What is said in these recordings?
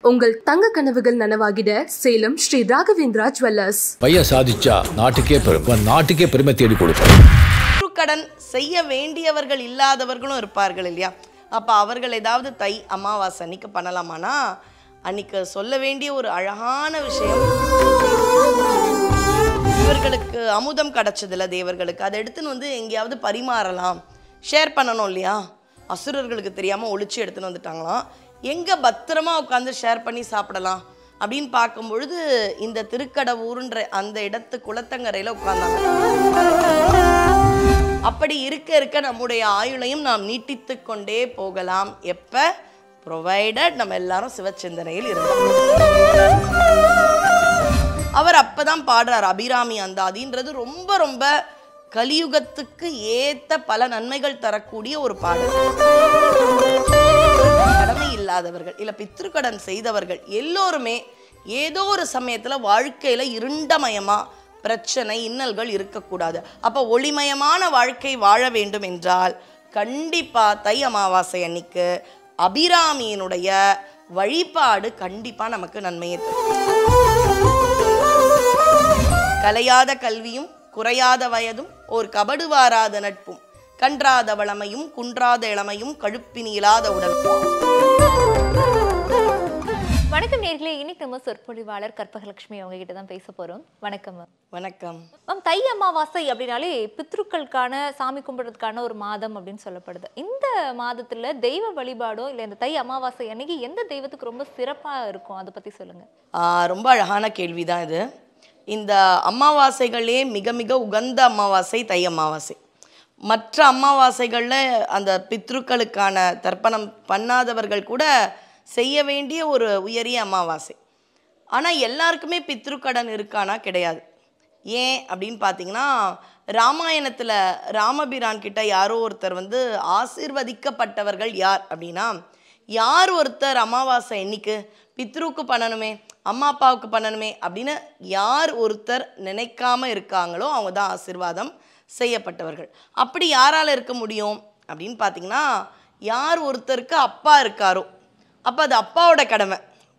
உங்கள் தங்க கனவுகள் நனவாகிட சேலம் ஸ்ரீ ராகவேந்திரா ஜுவல்லர்ஸ். பையன் சாதிச்சா நாட்டுக்கே பெருமை தேடி கொடுப்பார். கடன் செய்ய வேண்டியவர்கள் இல்லாதவர்களும் இருப்பார்கள் இல்லையா? அப்போ அவர்கள் ஏதாவது தை அமாவாசை அன்னைக்கு பண்ணலாமானா, அன்னைக்கு சொல்ல வேண்டிய ஒரு அழகான விஷயம், இவர்களுக்கு அமுதம் கிடைச்சதில்ல தேவர்களுக்கு, அதை எடுத்துன்னு வந்து எங்கேயாவது பரிமாறலாம், ஷேர் பண்ணணும் இல்லையா? அசுரர்களுக்கு தெரியாமல் ஒளிச்சு எடுத்துன்னு வந்துட்டாங்களாம். எங்கே பத்திரமா உட்காந்து ஷேர் பண்ணி சாப்பிடலாம் அப்படின்னு பார்க்கும்பொழுது இந்த திருக்கடவூர்ன்ற அந்த இடத்து குளத்தங்கரையில் உட்கார்ந்தாங்க. அப்படி இருக்க நம்முடைய ஆயுளையும் நாம் நீட்டித்து கொண்டே போகலாம். எப்போ? ப்ரொவைடட் நம்ம எல்லாரும் சிவச்சிந்தனையில் இருந்தோம். அவர் அப்பதான் பாடுறார் அபிராமி அந்தாதின்றது. ரொம்ப ரொம்ப கலியுகத்துக்கு ஏத்த பல நன்மைகள் தரக்கூடிய ஒரு பாடல். கடமை இல்லாதவர்கள் இல்ல பித்ருக்கடன் செய்தவர்கள் எல்லோருமே ஏதோ ஒரு சமயத்துல வாழ்க்கையில இருண்டமயமா பிரச்சனை இன்னல்கள் இருக்கக்கூடாது. அப்ப ஒளிமயமான வாழ்க்கை வாழ வேண்டும் என்றால் கண்டிப்பா தை அமாவாசை அன்னைக்கு அபிராமியினுடைய வழிபாடு கண்டிப்பா நமக்கு நன்மையை தரும். கலையாத கல்வியும் குறையாத வயதும் ஒரு கபடு வாராத நட்பும் கன்றாத வளமையும் குன்றாத இளமையும் கழுப்பினி இல்லாத உடல். வணக்கம் நேர்களே, இன்னைக்கு நம்ம சொற்பொழிவாளர் கற்பகலட்சுமி அவங்க கிட்ட தான் பேச போறோம். வணக்கம் மேம். வணக்கம் மேம். தை அமாவாசை அப்படின்னாலே பித்ருக்களுக்கான சாமி கும்பிடுறதுக்கான ஒரு மாதம் அப்படின்னு சொல்லப்படுது. இந்த மாதத்துல தெய்வ வழிபாடோ இல்லை இந்த தை அமாவாசை அன்னைக்கு எந்த தெய்வத்துக்கு ரொம்ப சிறப்பா இருக்கும், அதை பத்தி சொல்லுங்க. ரொம்ப அழகான கேள்விதான் இது. இந்த அமாவாசைகளே மிக மிக உகந்த அமாவாசை தை அமாவாசை. மற்ற அமாவாசைகளில் அந்த பித்ருக்களுக்கான தர்ப்பணம் பண்ணாதவர்கள் கூட செய்ய வேண்டிய ஒரு உயரிய அமாவாசை. ஆனால் எல்லாருக்குமே பித்ருக்கடன் இருக்கானா? கிடையாது. ஏன் அப்படின்னு பார்த்தீங்கன்னா, ராமாயணத்தில் ராமபிரான் கிட்ட யாரோ ஒருத்தர் வந்து ஆசீர்வதிக்கப்பட்டவர்கள் யார் அப்படின்னா, யார் ஒருத்தர் அமாவாசை என்னைக்கு பித்ருக்கு பண்ணணுமே, அம்மா அப்பாவுக்கு பண்ணணுமே அப்படின்னு யார் ஒருத்தர் நினைக்காம இருக்காங்களோ அவங்க தான் ஆசீர்வாதம் செய்யப்பட்டவர்கள். அப்படி யாரால் இருக்க முடியும் அப்படின்னு பார்த்தீங்கன்னா, யார் ஒருத்தருக்கு அப்பா இருக்காரோ, அப்போ அது அப்பாவோட கடமை,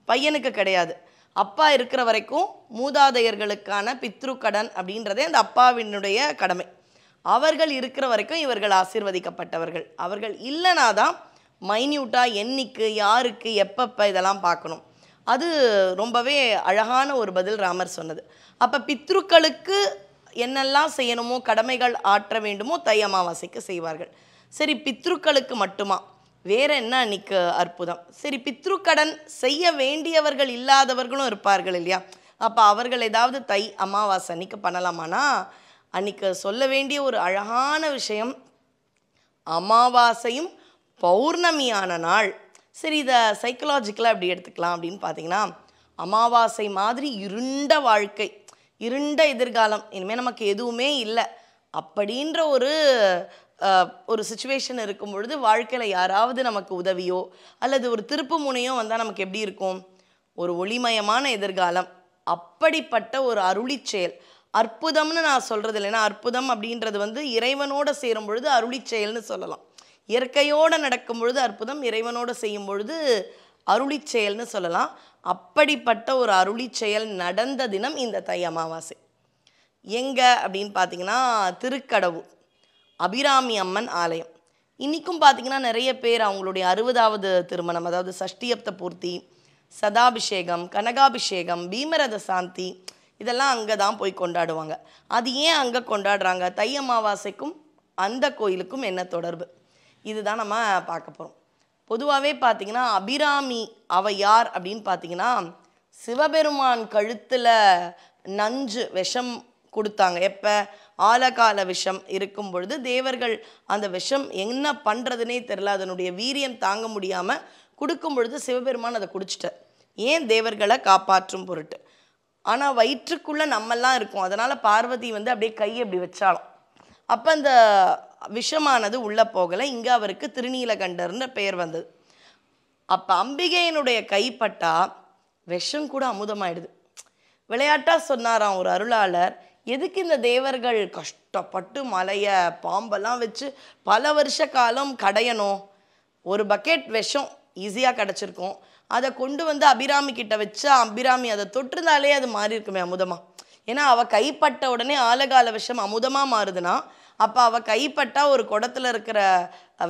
பையனுக்கு கிடையாது. அப்பா இருக்கிற வரைக்கும் மூதாதையர்களுக்கான பித்ரு கடன் அப்படின்றதே அந்த அப்பாவினுடைய கடமை. அவர்கள் இருக்கிற வரைக்கும் இவர்கள் ஆசீர்வதிக்கப்பட்டவர்கள். அவர்கள் இல்லைனா தான் மைன்யூட்டாக என்னைக்கு யாருக்கு எப்பப்போ இதெல்லாம் பார்க்கணும். அது ரொம்பவே அழகான ஒரு பதில் ராமர் சொன்னது. அப்போ பித்ருக்களுக்கு என்னெல்லாம் செய்யணுமோ, கடமைகள் ஆற்ற வேண்டுமோ தை அமாவாசைக்கு செய்வார்கள். சரி, பித்ருக்களுக்கு மட்டுமா? வேற என்ன அன்னைக்கு அற்புதம்? சரி, பித்ருக்கடன் செய்ய வேண்டியவர்கள் இல்லாதவர்களும் இருப்பார்கள் இல்லையா? அப்போ அவர்கள் ஏதாவது தை அமாவாசை அன்னைக்கு பண்ணலாமானா, அன்னைக்கு சொல்ல வேண்டிய ஒரு அழகான விஷயம், அமாவாசையும் பௌர்ணமியான நாள். சரி, இதை சைக்கலாஜிக்கலாக எப்படி எடுத்துக்கலாம் அப்படின்னு பார்த்தீங்கன்னா, அமாவாசை மாதிரி இருண்ட வாழ்க்கை, இருண்ட எதிர்காலம், இனிமேல் நமக்கு எதுவுமே இல்லை அப்படின்ற ஒரு சுச்சுவேஷன் இருக்கும் பொழுது வாழ்க்கையில் யாராவது நமக்கு உதவியோ அல்லது ஒரு திருப்பு முனையோ வந்தால் நமக்கு எப்படி இருக்கும்? ஒரு ஒளிமயமான எதிர்காலம். அப்படிப்பட்ட ஒரு அருளி செயல், அற்புதம்னு நான் சொல்கிறது இல்லைன்னா, அற்புதம் அப்படின்றது வந்து இறைவனோடு சேரும் பொழுது அருளி செயல்னு சொல்லலாம். இயற்கையோடு நடக்கும் பொழுது அற்புதம், இறைவனோடு செய்யும் பொழுது அருளி செயல்னு சொல்லலாம். அப்படிப்பட்ட ஒரு அருளி செயல் நடந்த தினம் இந்த தை அமாவாசை. எங்கே அப்படின்னு பார்த்தீங்கன்னா, திருக்கடவூர் அபிராமி அம்மன் ஆலயம். இன்றைக்கும் பார்த்தீங்கன்னா நிறைய பேர் அவங்களுடைய 60வது திருமணம், அதாவது சஷ்டியப்த பூர்த்தி, சதாபிஷேகம், கனகாபிஷேகம், பீமரத சாந்தி, இதெல்லாம் அங்கே தான் போய் கொண்டாடுவாங்க. அது ஏன் அங்கே கொண்டாடுறாங்க? தை அமாவாசைக்கும் அந்த கோயிலுக்கும் என்ன தொடர்பு? இதுதான் நம்ம பார்க்க போகிறோம். பொதுவாகவே பார்த்தீங்கன்னா அபிராமி அவ யார் அப்படின்னு பார்த்தீங்கன்னா, சிவபெருமான் கழுத்தில் நஞ்சு விஷம் கொடுத்தாங்க. எப்போ? ஆலகால விஷம் இருக்கும் பொழுது தேவர்கள் அந்த விஷம் என்ன பண்ணுறதுனே தெரில, அதனுடைய வீரியம் தாங்க முடியாமல் கொடுக்கும் பொழுது சிவபெருமான் அதை குடிச்சிட்டார். ஏன்? தேவர்களை காப்பாற்றும் பொருட்டு. ஆனால் வயிற்றுக்குள்ளே நம்மெல்லாம் இருக்கும், அதனால் பார்வதி வந்து அப்படியே கையை அப்படி வச்சாலும் அப்போ அந்த விஷமானது உள்ளே போகலை. இங்கே அவருக்கு திருநீலகண்டர்ன்ற பெயர் வந்தது. அப்போ அம்பிகையினுடைய கைப்பட்டா விஷம் கூட அமுதமாயிடுது. விளையாட்டாக சொன்னாராம் ஒரு அருளாளர், எதுக்கு இந்த தேவர்கள் கஷ்டப்பட்டு மலையை பாம்பெல்லாம் வச்சு பல வருஷ காலம் கடையணும்? ஒரு பக்கெட் விஷம் ஈஸியாக கிடச்சிருக்கும். அதை கொண்டு வந்து அபிராமி கிட்ட வச்சு அபிராமி அதை தொட்டிருந்தாலே அது மாறி இருக்குமே அமுதமா. ஏன்னா அவள் கைப்பட்ட உடனே ஆலகால விஷம் அமுதமாக மாறுதுன்னா அப்போ அவள் கைப்பட்டா ஒரு குடத்தில் இருக்கிற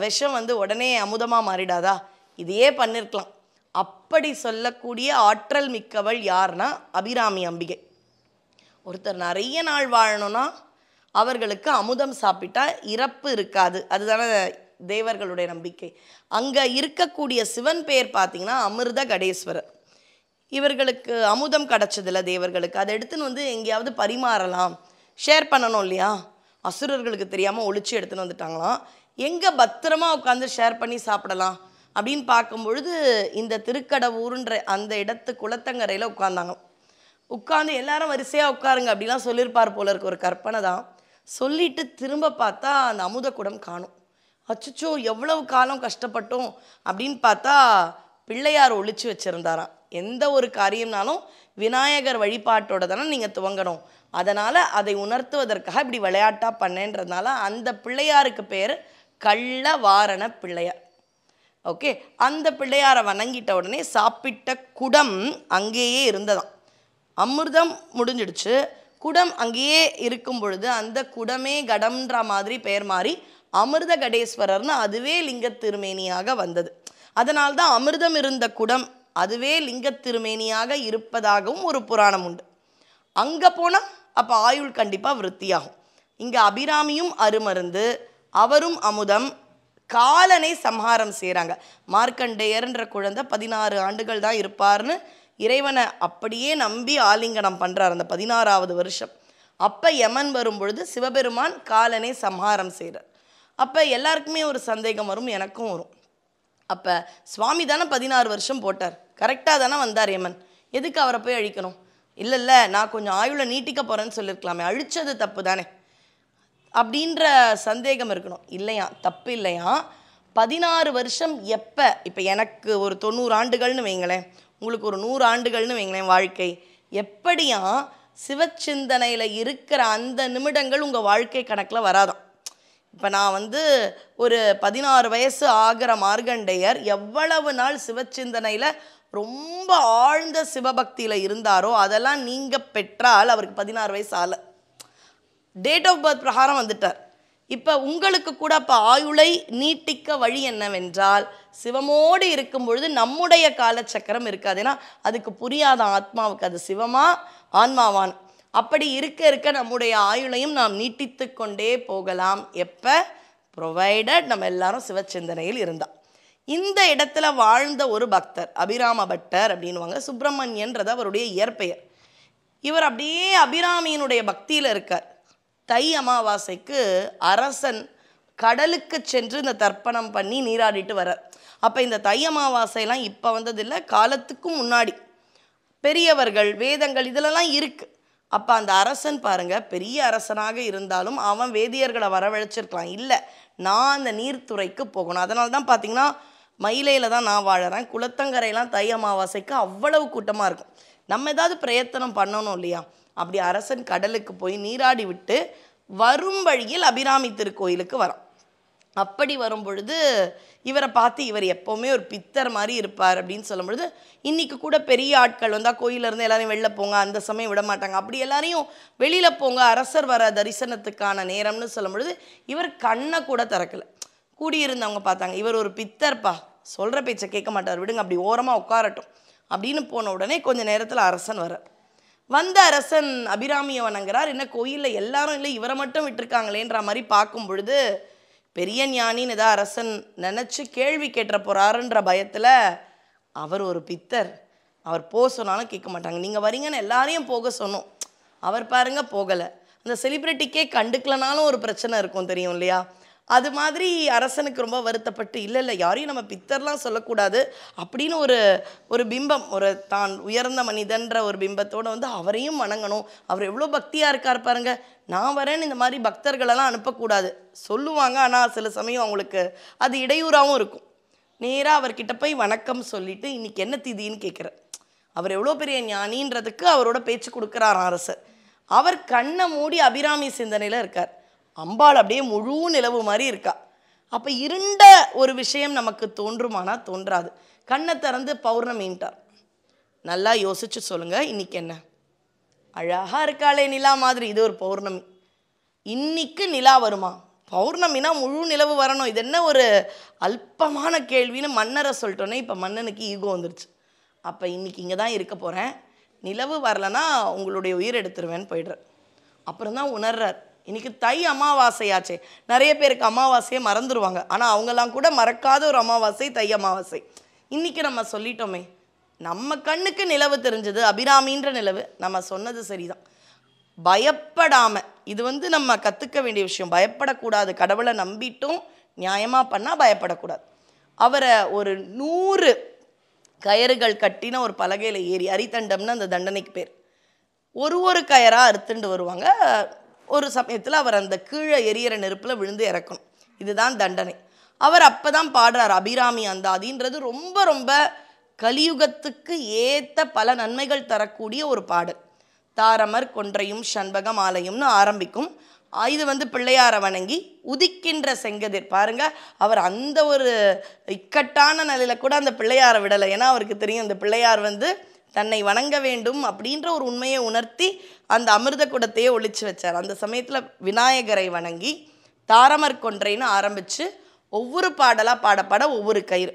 விஷம் வந்து உடனே அமுதமாக மாறிடாதா? இதையே பண்ணியிருக்கலாம். அப்படி சொல்லக்கூடிய ஆற்றல் மிக்கவள் யார்னா அபிராமி அம்பிகை. ஒருத்தர் நிறைய நாள் வாழணும்னா அவர்களுக்கு அமுதம் சாப்பிட்டா இறப்பு இருக்காது, அதுதானே தேவர்களுடைய நம்பிக்கை. அங்கே இருக்கக்கூடிய சிவன் பேர் பார்த்தீங்கன்னா அமிர்த கடேஸ்வரர். இவர்களுக்கு அமுதம் கிடச்சதில்ல தேவர்களுக்கு, அதை எடுத்துன்னு வந்து எங்கேயாவது பரிமாறலாம், ஷேர் பண்ணணும் இல்லையா? அசுரர்களுக்கு தெரியாமல் ஒழிச்சு எடுத்துன்னு வந்துட்டாங்களாம். எங்கே பத்திரமா உட்காந்து ஷேர் பண்ணி சாப்பிடலாம் அப்படின்னு பார்க்கும்பொழுது இந்த திருக்கடவூருன்ற அந்த இடத்து குளத்தங்கரையில் உட்காந்தாங்க. உட்காந்து எல்லாரும் வரிசையாக உட்காருங்க அப்படிலாம் சொல்லியிருப்பார் போல இருக்க, ஒரு கற்பனை தான். சொல்லிட்டு திரும்ப பார்த்தா அந்த அமுத குடம் காணும். அச்சோ எவ்வளவு காலம் கஷ்டப்பட்டோம் அப்படின்னு பார்த்தா பிள்ளையார் ஒழிச்சு வச்சுருந்தாராம். எந்த ஒரு காரியம்னாலும் விநாயகர் வழிபாட்டோட தானே நீங்கள் துவங்கணும், அதனால் அதை உணர்த்துவதற்காக இப்படி விளையாட்டாக பண்ணேன்றதுனால அந்த பிள்ளையாருக்கு பேர் கள்ளவாரண பிள்ளையார். ஓகே, அந்த பிள்ளையாரை வணங்கிட்ட உடனே சாப்பிட்ட குடம் அங்கேயே இருந்ததாம். அமிர்தம் முடிஞ்சிடுச்சு, குடம் அங்கேயே இருக்கும் பொழுது அந்த குடமே கடம்ன்ற மாதிரி பெயர் மாறி அமிர்த கடேஸ்வரர்னு அதுவே லிங்க திருமேனியாக வந்தது. அதனால்தான் அமிர்தம் இருந்த குடம் அதுவே லிங்க திருமேனியாக இருப்பதாகவும் ஒரு புராணம் உண்டு. அங்கே போனால் அப்போ ஆயுள் கண்டிப்பாக விருத்தியாகும். இங்கே அபிராமியும் அருமருந்து, அவரும் அமுதம், காலனை சம்ஹாரம் செய்கிறாங்க. மார்க்கண்டேயர்ன்ற குழந்தை 16 ஆண்டுகள் தான் இருப்பார்னு இறைவனை அப்படியே நம்பி ஆலிங்கனம் பண்ணுறார் அந்த 16வது வருஷம். அப்போ யமன் வரும்பொழுது சிவபெருமான் காலனை சம்ஹாரம் செய்கிறார். அப்போ எல்லாருக்குமே ஒரு சந்தேகம் வரும், எனக்கும் வரும். அப்போ சுவாமி தானே 16 வருஷம் போட்டார், கரெக்டாக தானே வந்தார் யமன், எதுக்கு அவரை போய் அழிக்கணும்? இல்லை நான் கொஞ்சம் ஆயுளை நீட்டிக்க போகிறேன்னு சொல்லியிருக்கலாமே, அழிச்சது தப்பு தானே அப்படின்ற சந்தேகம் இருக்கணும். இல்லையா, தப்பு இல்லையா. 16 வருஷம் எப்போ, இப்போ எனக்கு ஒரு 90 ஆண்டுகள்னு வைங்களேன், உங்களுக்கு ஒரு 100 ஆண்டுகள்னு வைங்களேன் வாழ்க்கை, எப்படியா சிவச்சிந்தனையில் இருக்கிற அந்த நிமிடங்கள் உங்கள் வாழ்க்கை கணக்கில் வராதான். இப்போ நான் வந்து ஒரு 16 வயசு ஆகிற மார்க்கண்டேயர் எவ்வளவு நாள் சிவச்சிந்தனையில் ரொம்ப ஆழ்ந்த சிவபக்தியில் இருந்தாரோ அதெல்லாம் நீங்கள் பெற்றால் அவருக்கு 16 வயசு ஆகலை, டேட் ஆஃப் பர்த் பிரகாரம் வந்துட்டார். இப்போ உங்களுக்கு கூட இப்போ ஆயுளை நீட்டிக்க வழி என்னவென்றால் சிவமோடு இருக்கும் பொழுது நம்முடைய காலச்சக்கரம் இருக்காது. ஏன்னா அதுக்கு புரியாத ஆத்மாவுக்கு அது சிவமா ஆன்மாவான். அப்படி இருக்க இருக்க நம்முடைய ஆயுளையும் நாம் நீட்டித்து கொண்டே போகலாம். எப்போ? ப்ரொவைடட் நம்ம எல்லாரும் சிவச்சிந்தனையில் இருந்தால். இந்த இடத்துல வாழ்ந்த ஒரு பக்தர் அபிராம பட்டர் அப்படின்வாங்க, சுப்பிரமணியன்றது அவருடைய இயற்பெயர். இவர் அப்படியே அபிராமியினுடைய பக்தியில் இருக்கார். தை அமாவாசைக்கு அரசன் கடலுக்கு சென்று இந்த தர்ப்பணம் பண்ணி நீராடிட்டு வர்றார். அப்போ இந்த தை அமாவாசையெல்லாம் இப்போ வந்ததில்லை, காலத்துக்கும் முன்னாடி பெரியவர்கள் வேதங்கள் இதிலெல்லாம் இருக்குது. அப்போ அந்த அரசன் பாருங்கள், பெரிய அரசனாக இருந்தாலும் அவன் வேதியர்களை வரவழைச்சிருக்கலாம். இல்லை, நான் அந்த நீர்த்துறைக்கு போகணும். அதனால தான் பார்த்தீங்கன்னா மயிலையில் தான் நான் வாழறேன். குளத்தங்கரையெல்லாம் தை அமாவாசைக்கு அவ்வளவு கூட்டமாக இருக்கும். நம்ம ஏதாவது பிரயத்தனம் பண்ணணும் இல்லையா? அப்படி அரசன் கடலுக்கு போய் நீராடி விட்டு வரும் வழியில் அபிராமி திருக்கோயிலுக்கு வரான். அப்படி வரும் பொழுது இவரை பார்த்து இவர் எப்போவுமே ஒரு பித்தர் மாதிரி இருப்பார் அப்படின்னு சொல்லும் பொழுது, இன்றைக்கி கூட பெரிய ஆட்கள் வந்தால் கோயிலிருந்து எல்லாரையும் வெளில போங்க, அந்த சமயம் விட மாட்டாங்க, அப்படி எல்லாரையும் வெளியில் போங்க அரசர் வர தரிசனத்துக்கான நேரம்னு சொல்லும் பொழுது இவர் கண்ணை கூட திறக்கலை. கூடியிருந்தவங்க பார்த்தாங்க, இவர் ஒரு பித்தர்ப்பா, சொல்கிற பேச்சை கேட்க மாட்டார், விடுங்க அப்படி ஓரமாக உட்காரட்டும் அப்படின்னு போன உடனே கொஞ்சம் நேரத்தில் அரசன் வர்றார். வந்த அரசன் அபிராமியை வணங்குறார். என்ன கோயிலில் எல்லாரும் இல்லை, இவரை மட்டும் விட்டுருக்காங்களேன்ற மாதிரி பார்க்கும் பொழுது பெரிய ஞானின்னு ஏதாவது அரசன் நினச்சி கேள்வி கேட்டுற போகிறாருன்ற பயத்தில் அவர் ஒரு பித்தர், அவர் போக சொன்னாலும் கேட்க மாட்டாங்க. நீங்கள் வரீங்கன்னு எல்லாரையும் போக சொன்னோம், அவர் பாருங்க போகலை. அந்த செலிப்ரிட்டிக்கே கண்டுக்கலனாலும் ஒரு பிரச்சனை இருக்கும் தெரியும் இல்லையா? அது மாதிரி அரசனுக்கு ரொம்ப வருத்தப்பட்டு இல்லை யாரையும் நம்ம பித்தர்லாம் சொல்லக்கூடாது அப்படின்னு ஒரு பிம்பம், ஒரு தான் உயர்ந்த மனிதன்ற ஒரு பிம்பத்தோடு வந்து அவரையும் வணங்கணும், அவர் எவ்வளோ பக்தியாக இருக்கார் பாருங்க, நான் வரேன்னு இந்த மாதிரி பக்தர்களெல்லாம் அனுப்பக்கூடாது சொல்லுவாங்க. ஆனால் சில சமயம் அவங்களுக்கு அது இடையூறாகவும் இருக்கும். நேராக அவர்கிட்ட போய் வணக்கம் சொல்லிவிட்டு இன்றைக்கி என்ன திதின்னு கேட்குறார். அவர் எவ்வளோ பெரிய ஞானின்றதுக்கு அவரோட பேச்சு கொடுக்குறார் அரசர். அவர் கண்ணை மூடி அபிராமி சிந்தனையில் இருக்கார். அம்பாள் அப்படியே முழு நிலவு மாதிரி இருக்கா. அப்போ இருண்ட ஒரு விஷயம் நமக்கு தோன்றுமானா தோன்றாது. கண்ணை திறந்து பௌர்ணமின்ட்டார். நல்லா யோசிச்சு சொல்லுங்க, இன்னைக்கு என்ன? அழகா இருக்காளே நிலா மாதிரி, இது ஒரு பௌர்ணமி. இன்னைக்கு நிலா வருமா? பௌர்ணமினா முழு நிலவு வரணும். இது என்ன ஒரு அல்பமான கேள்வின்னு மன்னரை சொல்லிட்டோன்னே இப்போ மன்னனுக்கு ஈகோ வந்துருச்சு. அப்போ இன்னைக்கு இங்கே தான் இருக்க போகிறேன், நிலவு வரலன்னா உங்களுடைய உயிர் எடுத்துருவேன்னு போயிடுறார். அப்புறம் தான் உணர்றார், இன்னைக்கு தை அமாவாசையாச்சே. நிறைய பேருக்கு அமாவாசையை மறந்துடுவாங்க, ஆனால் அவங்கெல்லாம் கூட மறக்காத ஒரு அமாவாசை தை அமாவாசை. இன்னைக்கு நம்ம சொல்லிட்டோமே, நம்ம கண்ணுக்கு நிலவு தெரிஞ்சது, அபிராமின்ற நிலவு. நம்ம சொன்னது சரிதான், பயப்படாம. இது நம்ம கற்றுக்க வேண்டிய விஷயம். பயப்படக்கூடாது. கடவுளை நம்பிட்டும் நியாயமாக பண்ணால் பயப்படக்கூடாது. அவரை ஒரு 100 கயறுகள் கட்டின ஒரு பலகையில் ஏறி, அரித்தண்டம்னு அந்த தண்டனைக்கு பேர், ஒரு கயராக அறுத்துண்டு வருவாங்க. ஒரு சமயத்தில் அவர் அந்த கீழே எரியிற நெருப்பில் விழுந்து இறக்கணும். இதுதான் தண்டனை. அவர் அப்போ தான் பாடுறார் அபிராமி அந்தாதின்றது. ரொம்ப ரொம்ப கலியுகத்துக்கு ஏற்ற பல நன்மைகள் தரக்கூடிய ஒரு பாடல். தாரமர் கொன்றையும் சண்பக மாலையும்னு ஆரம்பிக்கும். இது பிள்ளையாரை வணங்கி உதிக்கின்ற செங்கதிர். பாருங்க, அவர் அந்த ஒரு இக்கட்டான நிலையில கூட அந்த பிள்ளையாரை விடலை. ஏன்னா அவருக்கு தெரியும் இந்த பிள்ளையார் தன்னை வணங்க வேண்டும் அப்படின்ற ஒரு உண்மையை உணர்த்தி அந்த அமிர்த குடத்தையே ஒழிச்சு வச்சார். அந்த சமயத்தில் விநாயகரை வணங்கி தாரமர் கொன்றைன்னு ஆரம்பித்து ஒவ்வொரு பாடலாக பாடப்பாட ஒவ்வொரு கயிறு.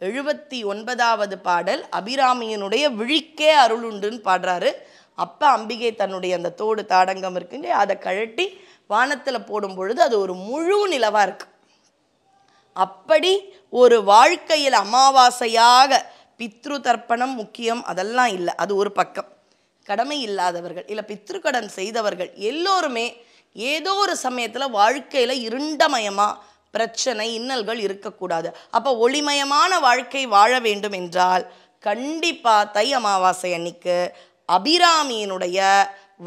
79வது பாடல் அபிராமியினுடைய விழிக்கே அருளுண்டுன்னு பாடுறாரு. அப்போ அம்பிகை தன்னுடைய அந்த தோடு தாடங்கம் இருக்குங்க, அதை கழட்டி வானத்தில் போடும் பொழுது அது ஒரு முழு நிலவாக இருக்கு. அப்படி ஒரு வாழ்க்கையில் அமாவாசையாக பித்ரு தர்ப்பணம் முக்கியம், அதெல்லாம் இல்லை. அது ஒரு பக்கம். கடமை இல்லாதவர்கள் இல்லை பித்ருக்கடன் செய்தவர்கள் எல்லோருமே ஏதோ ஒரு சமயத்தில் வாழ்க்கையில் இருண்டமயமாக பிரச்சனை இன்னல்கள் இருக்கக்கூடாது. அப்போ ஒளிமயமான வாழ்க்கை வாழ வேண்டும் என்றால் கண்டிப்பாக தை அமாவாசை அன்னைக்கு அபிராமியினுடைய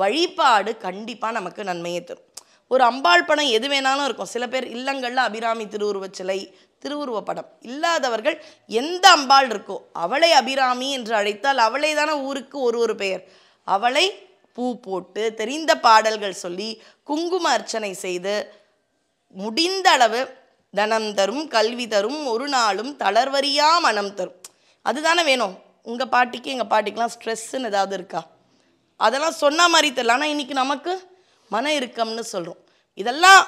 வழிபாடு கண்டிப்பாக நமக்கு நன்மையை தரும். ஒரு அம்பாள் படம் எது வேணாலும் இருக்கும். சில பேர் இல்லங்களில் அபிராமி திருவுருவச் சிலை, திருவுருவ படம் இல்லாதவர்கள் எந்த அம்பாள் இருக்கோ அவளை அபிராமி என்று அழைத்தால், அவளை தானே ஊருக்கு ஒரு பெயர், அவளை பூ போட்டு தெரிந்த பாடல்கள் சொல்லி குங்கும அர்ச்சனை செய்து முடிந்த அளவு தனம் தரும், கல்வி தரும், ஒரு நாளும் தளர்வரியா மனம் தரும். அதுதானே வேணும். உங்கள் பாட்டிக்கு எங்கள் பாட்டிக்கெலாம் ஸ்ட்ரெஸ்ஸுன்னு ஏதாவது இருக்கா? அதெல்லாம் சொன்ன மாதிரி தெரியல. ஆனால் இன்றைக்கி நமக்கு மன இறுக்கம்னு சொல்கிறோம். இதெல்லாம்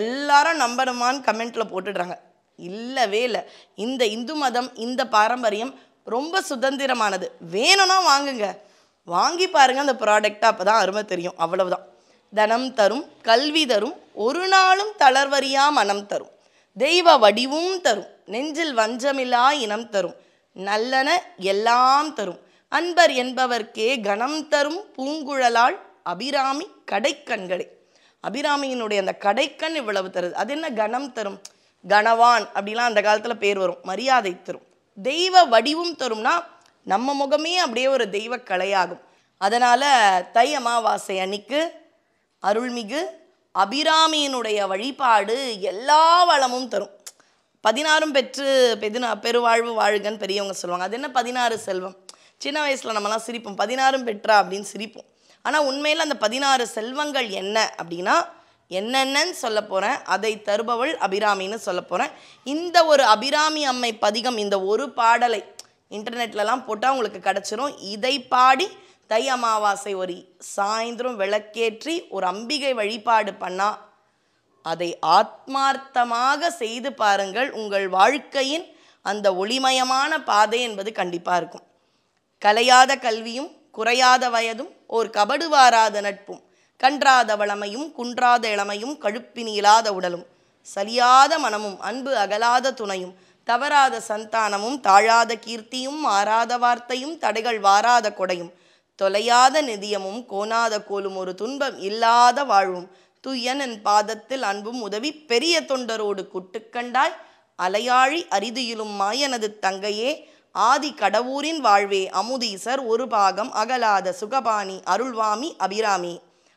எல்லாரும் நம்பணுமான்னு கமெண்ட்டில் போட்டுடுறாங்க. இல்லவே இல்லை. இந்த இந்து மதம், இந்த பாரம்பரியம் ரொம்ப சுதந்திரமானது. வேணும்னா வாங்குங்க, வாங்கி பாருங்கள் அந்த ப்ராடக்டை, அப்போ தான் அருமை தெரியும். அவ்வளவுதான். தனம் தரும், கல்வி தரும், ஒரு நாளும் தளர்வரியா மனம் தரும், தெய்வ வடிவும் தரும், நெஞ்சில் வஞ்சமில்லா இனம் தரும், நல்லன எல்லாம் தரும், அன்பர் என்பவர்க்கே கணம் தரும் பூங்குழலாள் அபிராமி கடைக்கண்களே. அபிராமியினுடைய அந்த கடைக்கண் இவ்வளவு தருது. அது என்ன கணம் தரும்? கணவான் அப்படிலாம் அந்த காலத்தில் பேர் வரும், மரியாதை தரும். தெய்வ வடிவும் தரும்னா நம்ம முகமே அப்படியே ஒரு தெய்வ கலையாகும். அதனால் தை அமாவாசை அன்னைக்கு அருள்மிகு அபிராமியினுடைய வழிபாடு எல்லா வளமும் தரும். 16 பெற்று பெருவாழ்வு வாழ்கன்னு பெரியவங்க சொல்லுவாங்க. அது என்ன 16 செல்வம்? சின்ன வயசில் நம்மலாம் சிரிப்போம், 16 பெற்றா அப்படின்னு சிரிப்போம். ஆனால் உண்மையில் அந்த 16 செல்வங்கள் என்ன அப்படின்னா என்னென்னு சொல்ல போகிறேன். அதை தருபவள் அபிராமின்னு சொல்ல போகிறேன். இந்த ஒரு அபிராமி அம்மை பதிகம், இந்த ஒரு பாடலை இன்டர்நெட்லலாம் போட்டால் உங்களுக்கு கிடச்சிரும். இதை பாடி தை அமாவாசை ஒரு சாயந்தரம் விளக்கேற்றி ஒரு அம்பிகை வழிபாடு பண்ணால், அதை ஆத்மார்த்தமாக செய்து பாருங்கள். உங்கள் வாழ்க்கையின் அந்த ஒளிமயமான பாதை என்பது கண்டிப்பாக இருக்கும். கலையாத கல்வியும் குறையாத வயதும் ஓர் கபடு வாராத நட்பும் கன்றாத வளமையும் குன்றாத இளமையும் கழுப்பினி இல்லாத உடலும் சலியாத மனமும் அன்பு அகலாத துணையும் தவறாத சந்தானமும் தாழாத கீர்த்தியும் மாறாத வார்த்தையும் தடைகள் வாராத கொடையும் தொலையாத நிதியமும் கோணாத கோலும் ஒரு துன்பம் இல்லாத வாழ்வும் துயனன் பாதத்தில் அன்பும் உதவி பெரிய தொண்டரோடு குட்டுக்கண்டாய் அலையாழி அரிதியிலும் மாயனது தங்கையே ஆதி கடவுரின் வாழ்வே அமுதீசர் ஒரு பாகம் அகலாத சுகபாணி அருள்வாமி அபிராமி.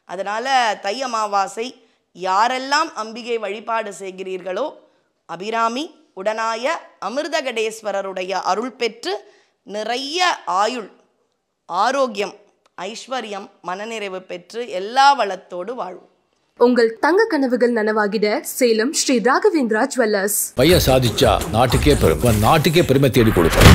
அதனால் தை அமாவாசை யாரெல்லாம் அம்பிகை வழிபாடு செய்கிறீர்களோ அபிராமி உடனாய அமிர்தகடேஸ்வரருடைய அருள் பெற்று நிறைய ஆயுள், ஆரோக்கியம், ஐஸ்வர்யம், மனநிறைவு பெற்று எல்லா வளத்தோடு வாழ்வும். உங்கள் தங்க கனவுகள் நனவாகிட சேலம் ஸ்ரீ ராகவேந்திரா ஜுவல்லர்ஸ். பையன் சாதிச்சா நாட்டுக்கே பெருமை தேடி கொடுப்போம்.